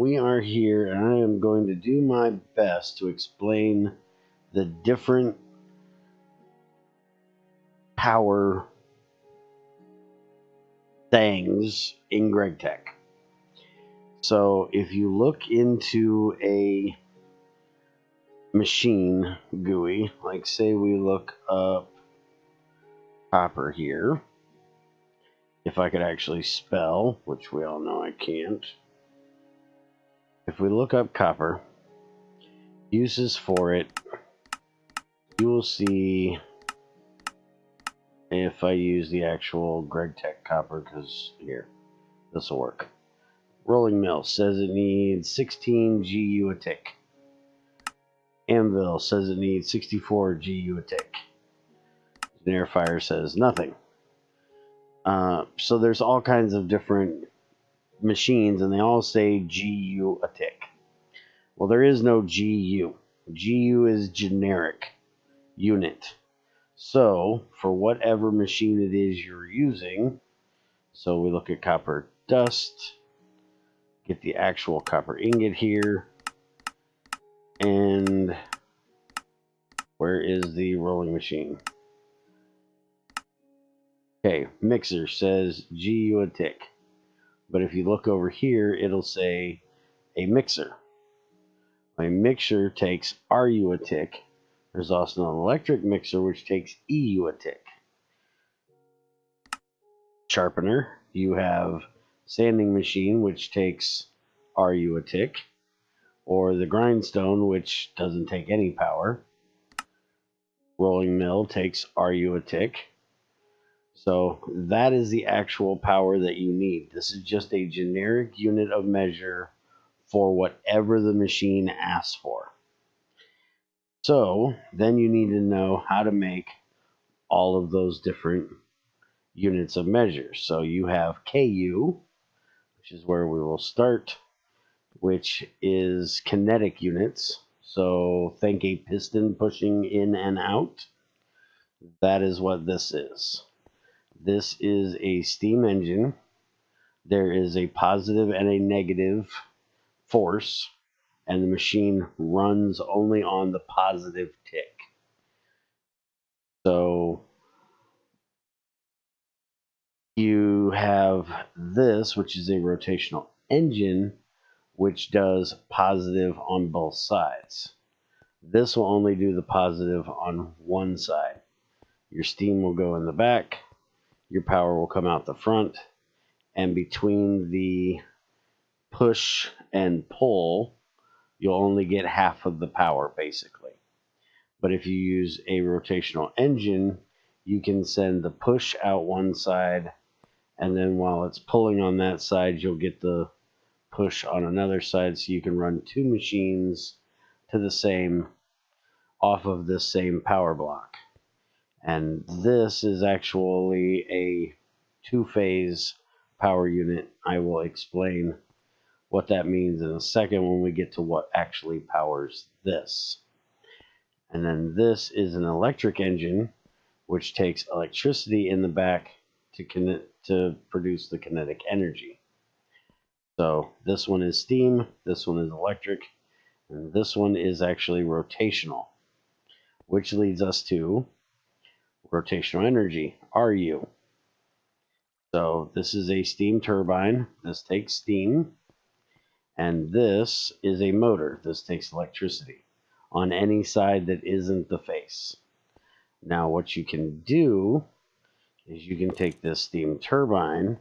we are here, and I am going to do my best to explain the different power things in GregTech. So if you look into a machine GUI, like say we look up copper here, if I could actually spell, which we all know I can't. If we look up copper, uses for it, you will see, if I use the actual GregTech copper, because here, this will work. Rolling mill says it needs 16 GU a tick. Anvil says it needs 64 GU a tick. Generifier says nothing. So there's all kinds of different machines, and they all say GU a tick. Well, there is no GU. GU is generic unit. So for whatever machine it is you're using, so we look at copper dust, get the actual copper ingot here, and where is the rolling machine? Okay, mixer says GU a tick, but if you look over here, it'll say a mixer. A mixer takes RU a tick. There's also an electric mixer which takes EU a tick. Sharpener, you have sanding machine which takes RU a tick, or the grindstone which doesn't take any power. Rolling mill takes RU a tick. So that is the actual power that you need. This is just a generic unit of measure for whatever the machine asks for. So then you need to know how to make all of those different units of measure. So you have KU, which is where we will start, which is kinetic units. So think a piston pushing in and out. That is what this is. This is a steam engine. There is a positive and a negative force, and the machine runs only on the positive tick. So you have this, which is a rotational engine, which does positive on both sides. This will only do the positive on one side. Your steam will go in the back, your power will come out the front, and between the push and pull, you'll only get half of the power basically. But if you use a rotational engine, you can send the push out one side, and then while it's pulling on that side, you'll get the push on another side, so you can run two machines to the same, off of this same power block. And this is actually a two-phase power unit. I will explain what that means in a second when we get to what actually powers this. And then this is an electric engine, which takes electricity in the back to produce the kinetic energy. So this one is steam, this one is electric, and this one is actually rotational, which leads us to rotational energy, RU. So this is a steam turbine. This takes steam. And this is a motor. This takes electricity on any side that isn't the face. Now what you can do is you can take this steam turbine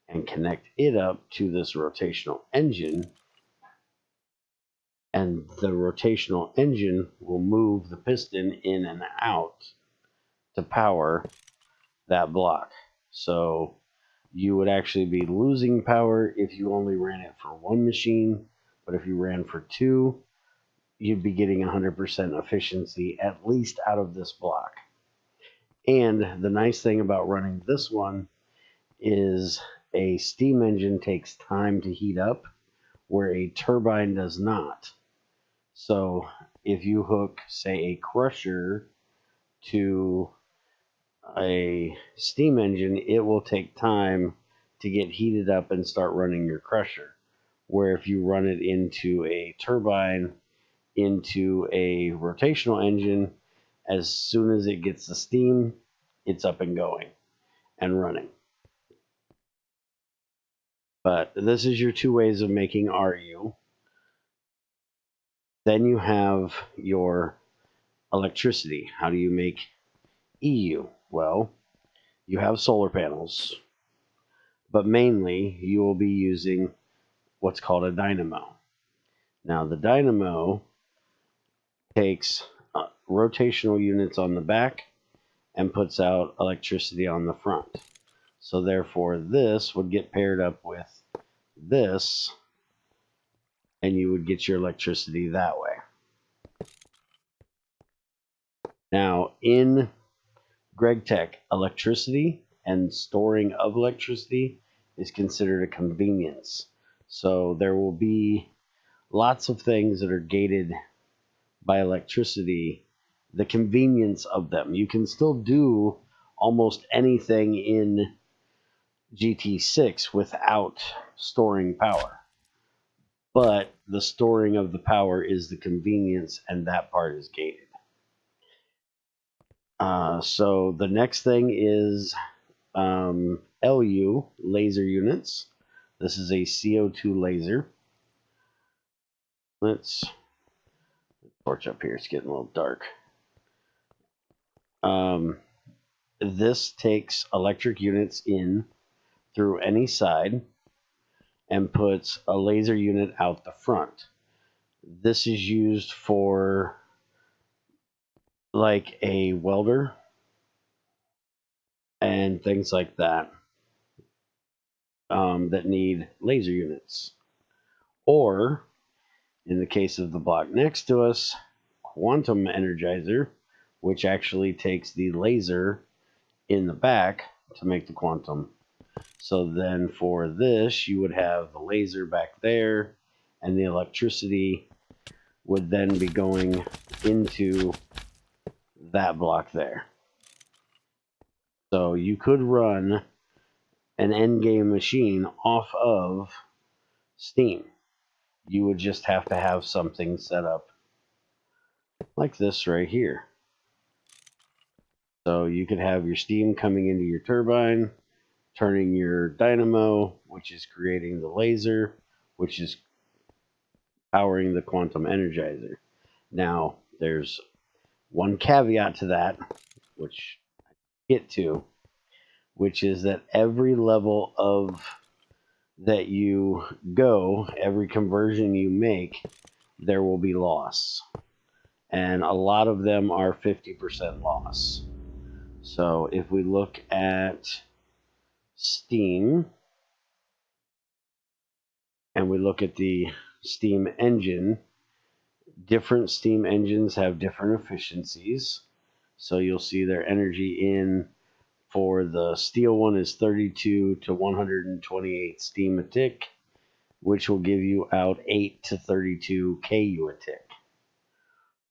and connect it up to this rotational engine, and the rotational engine will move the piston in and out to power that block. So you would actually be losing power if you only ran it for one machine, but if you ran for two, you'd be getting 100% efficiency at least out of this block. And the nice thing about running this one is a steam engine takes time to heat up, where a turbine does not. So if you hook, say, a crusher to a steam engine, it will take time to get heated up and start running your crusher. where if you run it into a turbine, into a rotational engine, as soon as it gets the steam, it's up and going and running. But this is your two ways of making RU. Then you have your electricity. How do you make EU? Well, you have solar panels, but mainly you will be using what's called a dynamo. Now, the dynamo takes rotational units on the back and puts out electricity on the front. So therefore, this would get paired up with this, and you would get your electricity that way. Now, in GregTech, electricity and storing of electricity is considered a convenience. So there will be lots of things that are gated by electricity, the convenience of them. You can still do almost anything in GT6 without storing power. But the storing of the power is the convenience, and that part is gated. So the next thing is LU, laser units. This is a CO2 laser. Let's torch up here. It's getting a little dark. This takes electric units in through any side and puts a laser unit out the front. This is used for like a welder and things like that that need laser units. Or, in the case of the block next to us, quantum energizer, which actually takes the laser in the back to make the quantum. So then for this, you would have the laser back there, and the electricity would then be going into that block there. So you could run an endgame machine off of Steam. You would just have to have something set up like this right here. So you could have your steam coming into your turbine, turning your dynamo, which is creating the laser, which is powering the quantum energizer. Now, there's one caveat to that, which I get to, which is that every level of that you go, every conversion you make, there will be loss. And a lot of them are 50% loss. So if we look at Steam, and we look at the steam engine, different steam engines have different efficiencies. So you'll see their energy in for the steel one is 32 to 128 steam a tick, which will give you out 8 to 32 KU a tick.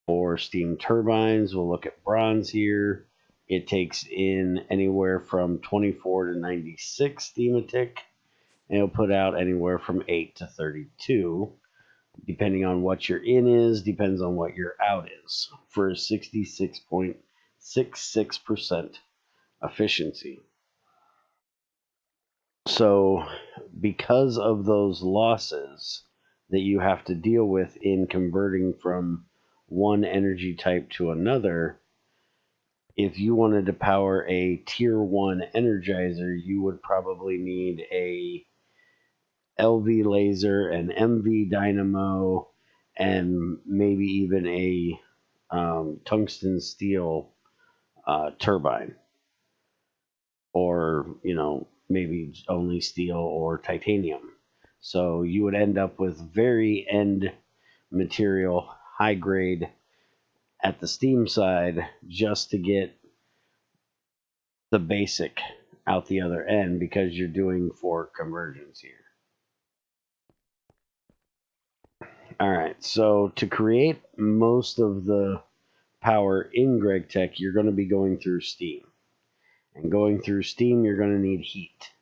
For steam turbines, we'll look at bronze here. It takes in anywhere from 24 to 96 steam a tick, and it'll put out anywhere from 8 to 32, depending on what your in is, depends on what your out is, for a 66.66% efficiency. So because of those losses that you have to deal with in converting from one energy type to another, if you wanted to power a tier 1 energizer, you would probably need a LV laser, an MV dynamo, and maybe even a tungsten steel turbine, or maybe only steel or titanium. So you would end up with very end material, high grade at the steam side, just to get the basic out the other end, because you're doing 4 conversions here. All right, so to create most of the power in GregTech, you're going to be going through steam. And going through steam, you're going to need heat.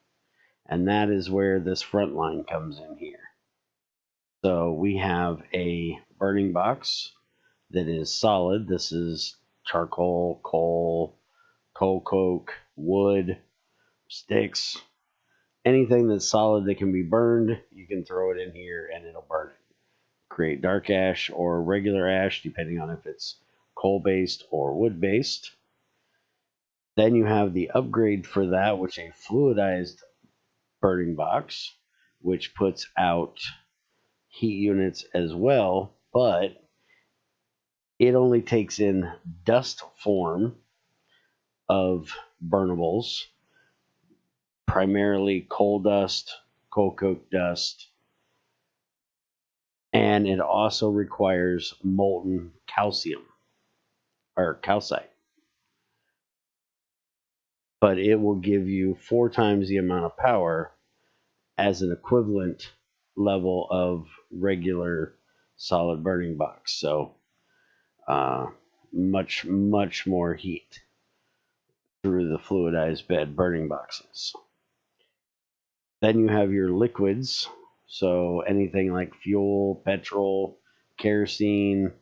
And that is where this front line comes in here. So we have a burning box that is solid. This is charcoal, coal, coke, wood, sticks, anything that's solid that can be burned, you can throw it in here and it'll burn it. Create dark ash or regular ash, depending on if it's coal-based or wood-based. Then you have the upgrade for that, which is a fluidized burning box, which puts out heat units as well, but it only takes in dust form of burnables, primarily coal dust, coke dust, and it also requires molten calcium or calcite. But it will give you 4 times the amount of power as an equivalent level of regular solid burning box. So much more heat through the fluidized bed burning boxes. Then you have your liquids. So anything like fuel, petrol, kerosene,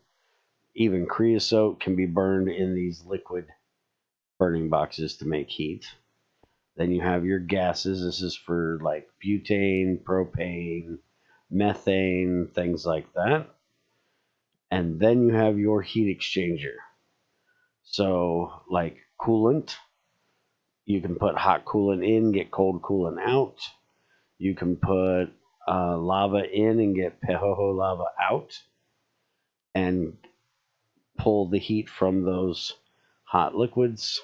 even creosote can be burned in these liquid burning boxes to make heat. Then you have your gases. This is for like butane, propane, methane, things like that. And then you have your heat exchanger. So like coolant, you can put hot coolant in, get cold coolant out. You can put lava in and get pehoho lava out and pull the heat from those hot liquids.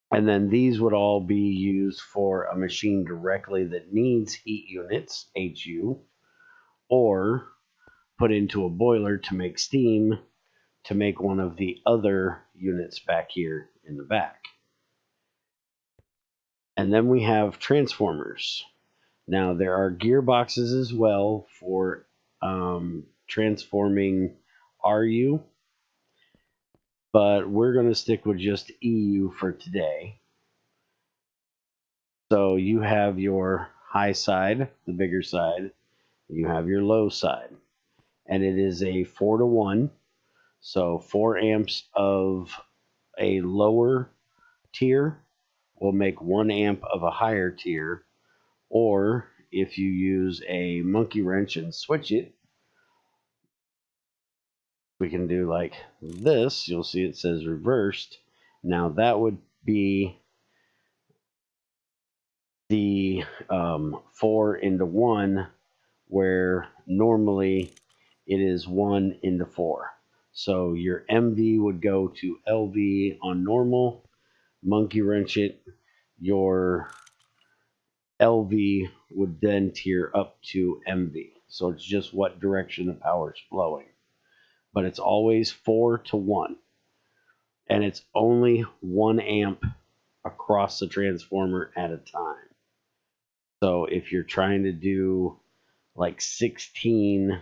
And then these would all be used for a machine directly that needs heat units, HU, or put into a boiler to make steam to make one of the other units back here in the back. And then we have transformers. Now there are gearboxes as well for transforming RU, but we're going to stick with just EU for today. So you have your high side, the bigger side, you have your low side, and it is a 4-to-1. So 4 amps of a lower tier will make 1 amp of a higher tier, or if you use a monkey wrench and switch it, we can do like this. You'll see it says reversed. Now that would be the 4 into 1, where normally it is 1 into 4. So your MV would go to LV on normal, monkey wrench it, your LV would then tier up to MV. So it's just what direction the power is flowing. But it's always 4-to-1. And it's only 1 amp across the transformer at a time. So if you're trying to do like 16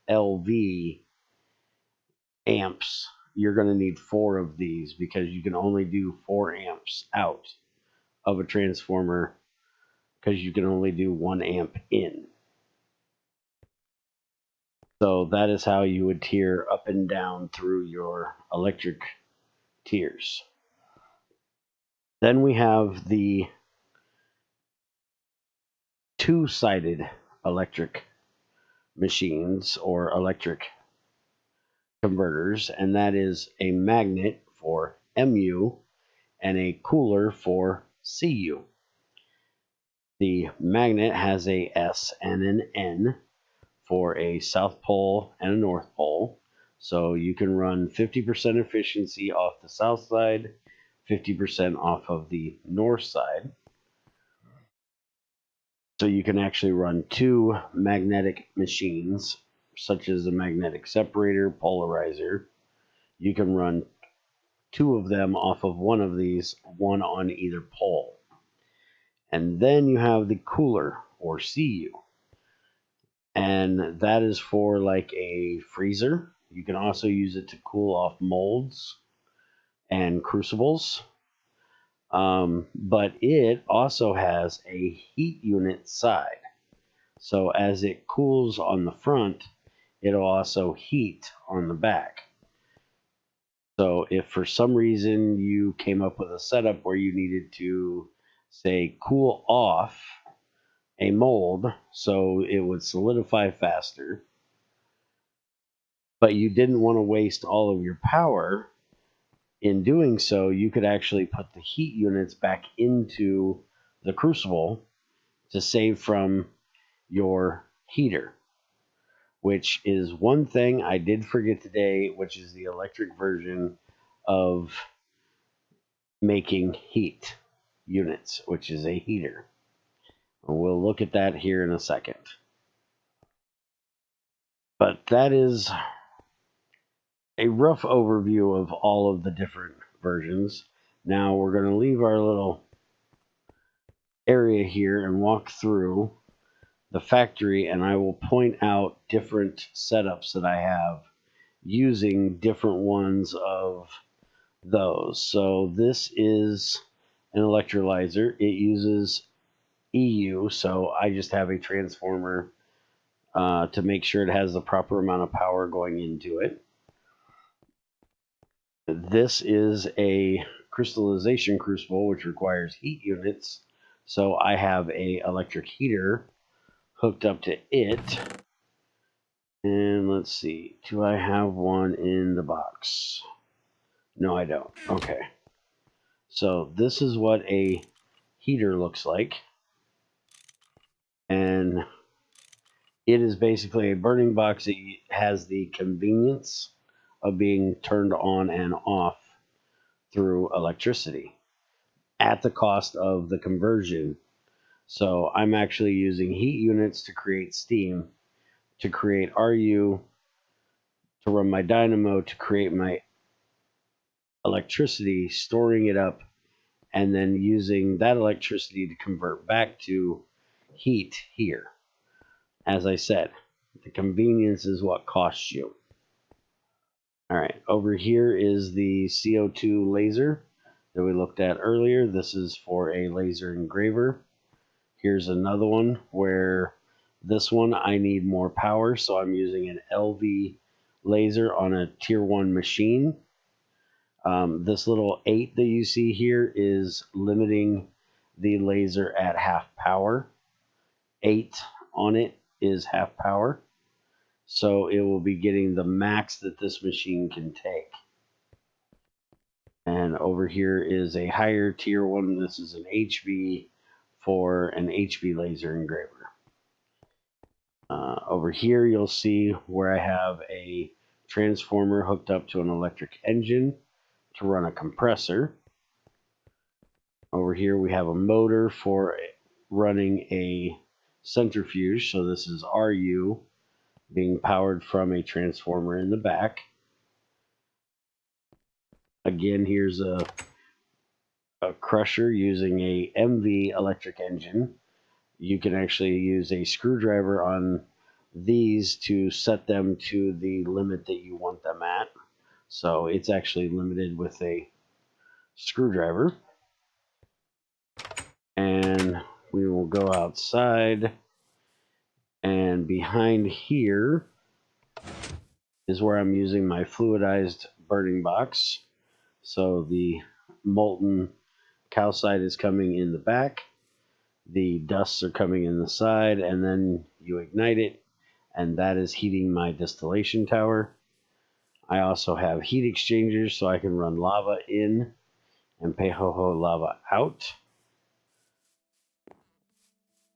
LV amps, you're going to need 4 of these because you can only do 4 amps out of a transformer because you can only do 1 amp in. So that is how you would tier up and down through your electric tiers. Then we have the 2-sided electric machines or electric converters, and that is a magnet for MU and a cooler for CU. The magnet has a S and an N for a south pole and a north pole. So you can run 50% efficiency off the south side, 50% off of the north side. So you can actually run 2 magnetic machines, such as a magnetic separator, polarizer. You can run 2 of them off of one of these, one on either pole. And then you have the cooler, or CU. And that is for like a freezer. You can also use it to cool off molds and crucibles. But it also has a heat unit side. So as it cools on the front, it'll also heat on the back. So if for some reason you came up with a setup where you needed to, say, cool off a mold so it would solidify faster, but you didn't want to waste all of your power in doing so, you could actually put the heat units back into the crucible to save from your heater, which is one thing I did forget today, which is the electric version of making heat units, which is a heater. We'll look at that here in a second. But that is a rough overview of all of the different versions. Now we're going to leave our little area here and walk through the factory, and I will point out different setups that I have using different ones of those. So this is an electrolyzer. It uses EU, so I just have a transformer to make sure it has the proper amount of power going into it. This is a crystallization crucible, which requires heat units, so I have a electric heater hooked up to it. And let's see, do I have one in the box? No, I don't. Okay. So this is what a heater looks like. And it is basically a burning box that has the convenience of being turned on and off through electricity at the cost of the conversion. So I'm actually using heat units to create steam, to create RU, to run my dynamo, to create my electricity, storing it up, and then using that electricity to convert back to heat here. As I said, the convenience is what costs you. All right, over here is the CO2 laser that we looked at earlier. This is for a laser engraver. Here's another one where this one I need more power, so I'm using an LV laser on a tier 1 machine. This little 8 that you see here is limiting the laser at half power. 8 on it is half power. So it will be getting the max that this machine can take. And over here is a higher tier 1. This is an HV for an HV laser engraver. Over here you'll see where I have a transformer hooked up to an electric engine to run a compressor. Over here we have a motor for running a centrifuge. So this is RU being powered from a transformer in the back. Again, here's a crusher using a MV electric engine. You can actually use a screwdriver on these to set them to the limit that you want them at. So it's actually limited with a screwdriver. And we will go outside, and behind here is where I'm using my fluidized burning box. So the molten calcite is coming in the back, the dusts are coming in the side, and then you ignite it, and that is heating my distillation tower. I also have heat exchangers so I can run lava in and pejojo lava out.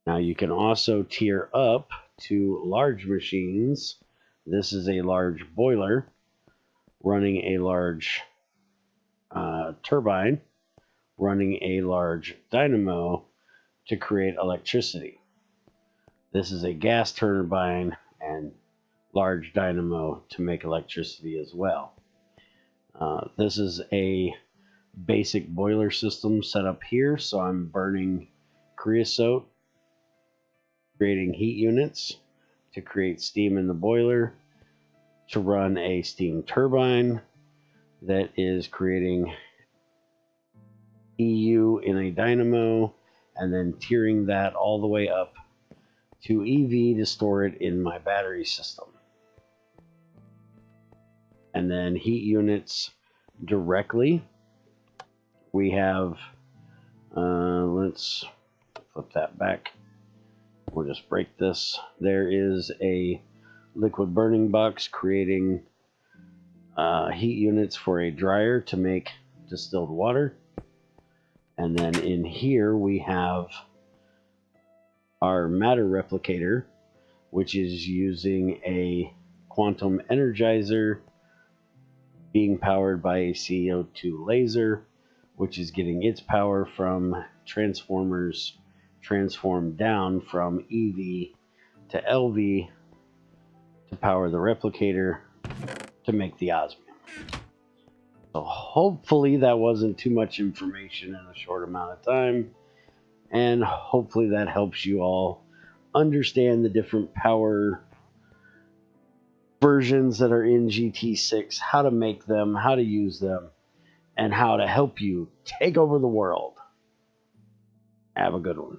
Now you can also tier up to large machines. This is a large boiler running a large turbine, running a large dynamo to create electricity. This is a gas turbine and large dynamo to make electricity as well. This is a basic boiler system set up here, so I'm burning creosote, creating heat units to create steam in the boiler, to run a steam turbine that is creating EU in a dynamo, and then tiering that all the way up to EV to store it in my battery system. And then heat units directly. We have, let's flip that back. We'll just break this. There is a liquid burning box creating heat units for a dryer to make distilled water. And then in here we have our matter replicator, which is using a quantum energizer being powered by a CO2 laser, which is getting its power from transformers transformed down from EV to LV to power the replicator to make the osmium. So hopefully that wasn't too much information in a short amount of time, and hopefully that helps you all understand the different power versions that are in GT6, how to make them, how to use them, and how to help you take over the world. Have a good one.